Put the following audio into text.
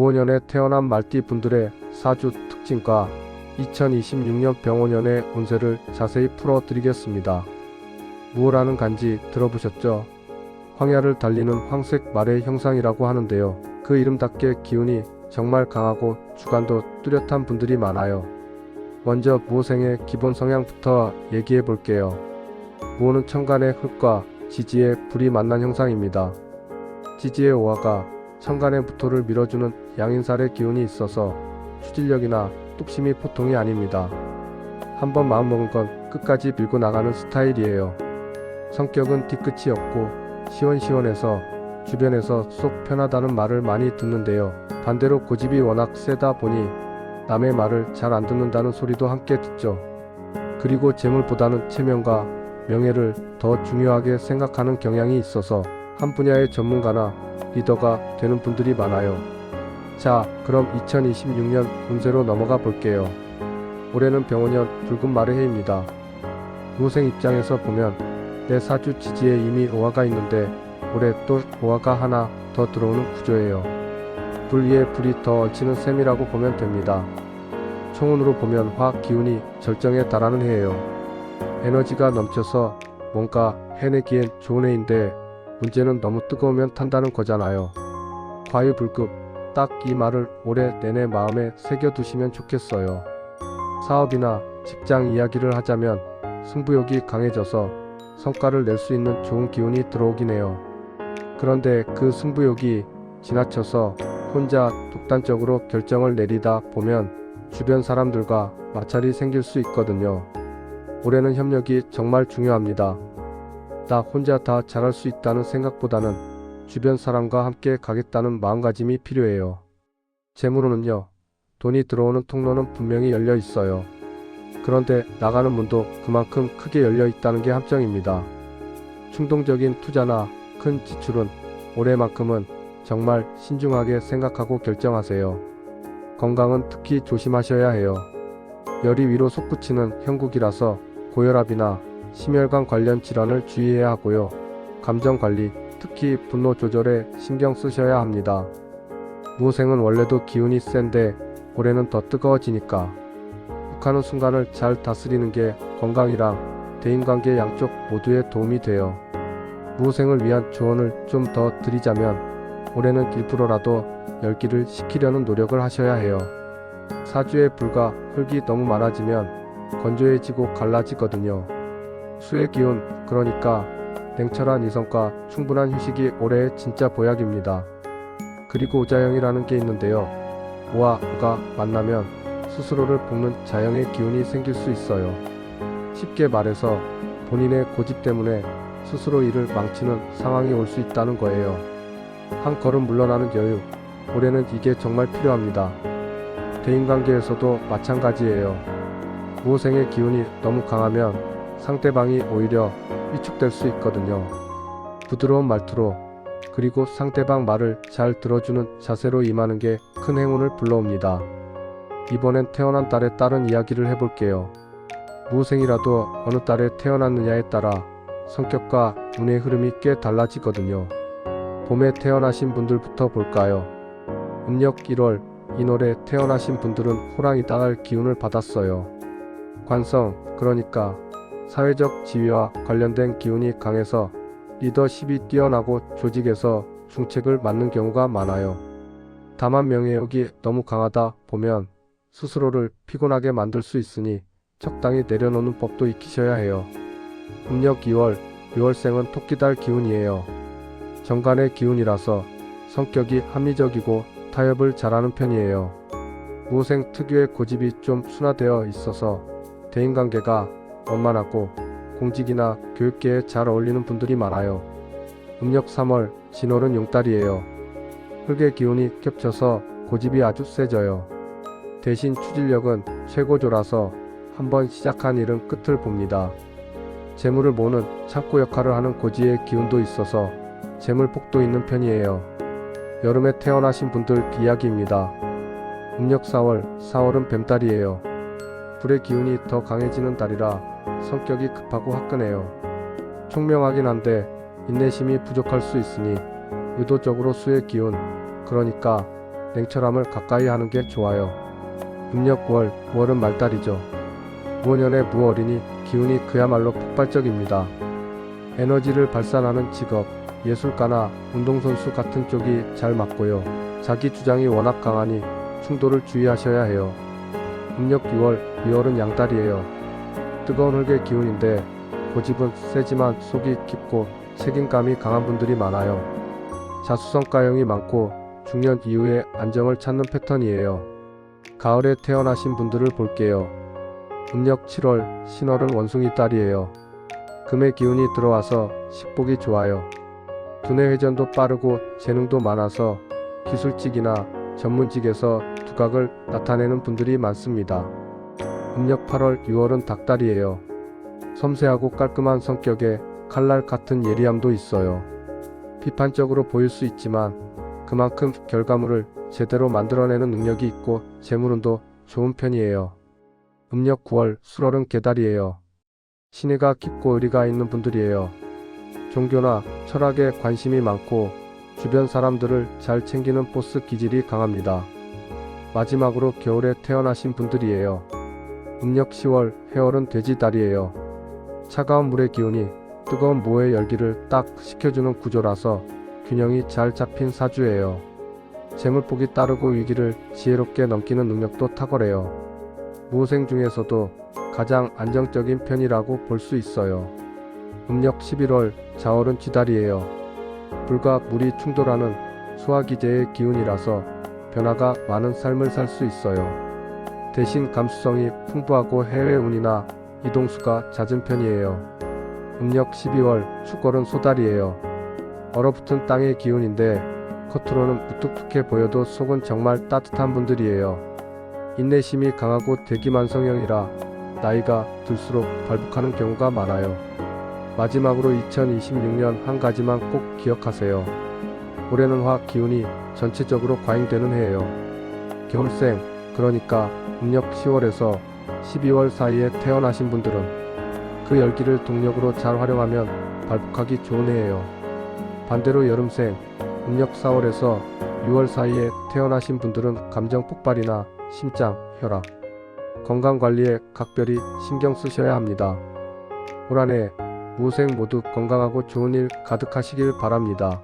무오년에 태어난 말띠 분들의 사주 특징과 2026년 병오년의 운세를 자세히 풀어드리겠습니다. 무오라는 간지 들어보셨죠? 황야를 달리는 황색 말의 형상이라고 하는데요. 그 이름답게 기운이 정말 강하고 주관도 뚜렷한 분들이 많아요. 먼저 무오생의 기본 성향부터 얘기해 볼게요. 무오는 천간의 흙과 지지의 불이 만난 형상입니다. 지지의 오화가 천간의 무토를 밀어주는 양인살의 기운이 있어서 추진력이나 뚝심이 보통이 아닙니다. 한번 마음먹은 건 끝까지 밀고 나가는 스타일이에요. 성격은 뒤끝이 없고 시원시원해서 주변에서 속 편하다는 말을 많이 듣는데요. 반대로 고집이 워낙 세다 보니 남의 말을 잘 안 듣는다는 소리도 함께 듣죠. 그리고 재물보다는 체면과 명예를 더 중요하게 생각하는 경향이 있어서 한 분야의 전문가나 리더가 되는 분들이 많아요. 자, 그럼 2026년 운세로 넘어가 볼게요. 올해는 병오년 붉은 말의 해입니다. 무오생 입장에서 보면 내 사주 지지에 이미 오화가 있는데 올해 또 오화가 하나 더 들어오는 구조예요. 불 위에 불이 더 얹히는 셈이라고 보면 됩니다. 총운으로 보면 화 기운이 절정에 달하는 해예요. 에너지가 넘쳐서 뭔가 해내기엔 좋은 해인데 문제는 너무 뜨거우면 탄다는 거잖아요. 과유불급, 딱 이 말을 올해 내내 마음에 새겨두시면 좋겠어요. 사업이나 직장 이야기를 하자면 승부욕이 강해져서 성과를 낼 수 있는 좋은 기운이 들어오긴 해요. 그런데 그 승부욕이 지나쳐서 혼자 독단적으로 결정을 내리다 보면 주변 사람들과 마찰이 생길 수 있거든요. 올해는 협력이 정말 중요합니다. 나 혼자 다 잘할 수 있다는 생각보다는 주변 사람과 함께 가겠다는 마음가짐이 필요해요. 재물로는요, 돈이 들어오는 통로는 분명히 열려 있어요. 그런데 나가는 문도 그만큼 크게 열려 있다는 게 함정입니다. 충동적인 투자나 큰 지출은 올해만큼은 정말 신중하게 생각하고 결정하세요. 건강은 특히 조심하셔야 해요. 열이 위로 솟구치는 형국이라서 고혈압이나 심혈관 관련 질환을 주의해야 하고요. 감정 관리, 특히 분노 조절에 신경 쓰셔야 합니다. 무오생은 원래도 기운이 센데 올해는 더 뜨거워지니까 욱하는 순간을 잘 다스리는 게 건강이랑 대인관계 양쪽 모두에 도움이 돼요. 무오생을 위한 조언을 좀 더 드리자면 올해는 일부러라도 열기를 식히려는 노력을 하셔야 해요. 사주에 불과 흙이 너무 많아지면 건조해지고 갈라지거든요. 수의 기운, 그러니까 냉철한 이성과 충분한 휴식이 올해의 진짜 보약입니다. 그리고 오자형이라는 게 있는데요. 오와 우가 만나면 스스로를 볶는 자형의 기운이 생길 수 있어요. 쉽게 말해서 본인의 고집 때문에 스스로 일을 망치는 상황이 올 수 있다는 거예요. 한 걸음 물러나는 여유, 올해는 이게 정말 필요합니다. 대인관계에서도 마찬가지예요. 무오생의 기운이 너무 강하면 상대방이 오히려 위축될 수 있거든요. 부드러운 말투로, 그리고 상대방 말을 잘 들어주는 자세로 임하는 게 큰 행운을 불러옵니다. 이번엔 태어난 달에 따른 이야기를 해볼게요. 무오생이라도 어느 달에 태어났느냐에 따라 성격과 운의 흐름이 꽤 달라지거든요. 봄에 태어나신 분들부터 볼까요? 음력 1월, 인월에 태어나신 분들은 호랑이 땅할 기운을 받았어요. 관성, 그러니까 사회적 지위와 관련된 기운이 강해서 리더십이 뛰어나고 조직에서 중책을 맡는 경우가 많아요. 다만 명예욕이 너무 강하다 보면 스스로를 피곤하게 만들 수 있으니 적당히 내려놓는 법도 익히셔야 해요. 음력 2월, 6월생은 토끼달 기운이에요. 정간의 기운이라서 성격이 합리적이고 타협을 잘하는 편이에요. 무오생 특유의 고집이 좀 순화되어 있어서 대인관계가 원만하고 공직이나 교육계에 잘 어울리는 분들이 많아요. 음력 3월, 진월은 용달이에요. 흙의 기운이 겹쳐서 고집이 아주 세져요. 대신 추진력은 최고조라서 한번 시작한 일은 끝을 봅니다. 재물을 모으는 창고 역할을 하는 고지의 기운도 있어서 재물 폭도 있는 편이에요. 여름에 태어나신 분들 이야기입니다. 음력 4월, 4월은 뱀달이에요. 불의 기운이 더 강해지는 달이라 성격이 급하고 화끈해요. 총명하긴 한데 인내심이 부족할 수 있으니 의도적으로 수의 기운, 그러니까 냉철함을 가까이 하는 게 좋아요. 음력 9월, 9월은 말달이죠. 무원년의 무어린이 기운이 그야말로 폭발적입니다. 에너지를 발산하는 직업, 예술가나 운동선수 같은 쪽이 잘 맞고요. 자기 주장이 워낙 강하니 충돌을 주의하셔야 해요. 음력 6월, 2월은 양달이에요. 뜨거운 흙의 기운인데 고집은 세지만 속이 깊고 책임감이 강한 분들이 많아요. 자수성가형이 많고 중년 이후에 안정을 찾는 패턴이에요. 가을에 태어나신 분들을 볼게요. 음력 7월, 신월은 원숭이 달이에요. 금의 기운이 들어와서 식복이 좋아요. 두뇌 회전도 빠르고 재능도 많아서 기술직이나 전문직에서 두각을 나타내는 분들이 많습니다. 음력 8월, 6월은 닭달이에요. 섬세하고 깔끔한 성격에 칼날 같은 예리함도 있어요. 비판적으로 보일 수 있지만 그만큼 결과물을 제대로 만들어내는 능력이 있고 재물운도 좋은 편이에요. 음력 9월, 술월은 개달이에요. 신의가 깊고 의리가 있는 분들이에요. 종교나 철학에 관심이 많고 주변 사람들을 잘 챙기는 보스 기질이 강합니다. 마지막으로 겨울에 태어나신 분들이에요. 음력 10월, 해월은 돼지달이에요. 차가운 물의 기운이 뜨거운 모의 열기를 딱 식혀주는 구조라서 균형이 잘 잡힌 사주예요. 재물복이 따르고 위기를 지혜롭게 넘기는 능력도 탁월해요. 무호생 중에서도 가장 안정적인 편이라고 볼 수 있어요. 음력 11월, 자월은 쥐달이에요. 불과 물이 충돌하는 수화기제의 기운이라서 변화가 많은 삶을 살 수 있어요. 대신 감수성이 풍부하고 해외운이나 이동수가 잦은 편이에요. 음력 12월, 축월은 소달이에요. 얼어붙은 땅의 기운인데 겉으로는 무뚝뚝해 보여도 속은 정말 따뜻한 분들이에요. 인내심이 강하고 대기만성형이라 나이가 들수록 발복하는 경우가 많아요. 마지막으로 2026년 한 가지만 꼭 기억하세요. 올해는 화 기운이 전체적으로 과잉되는 해예요. 겨울생, 그러니까 음력 10월에서 12월 사이에 태어나신 분들은 그 열기를 동력으로 잘 활용하면 발복하기 좋은 해예요. 반대로 여름생, 음력 4월에서 6월 사이에 태어나신 분들은 감정 폭발이나 심장, 혈압, 건강관리에 각별히 신경 쓰셔야 합니다. 올 한 해 무생 모두 건강하고 좋은 일 가득하시길 바랍니다.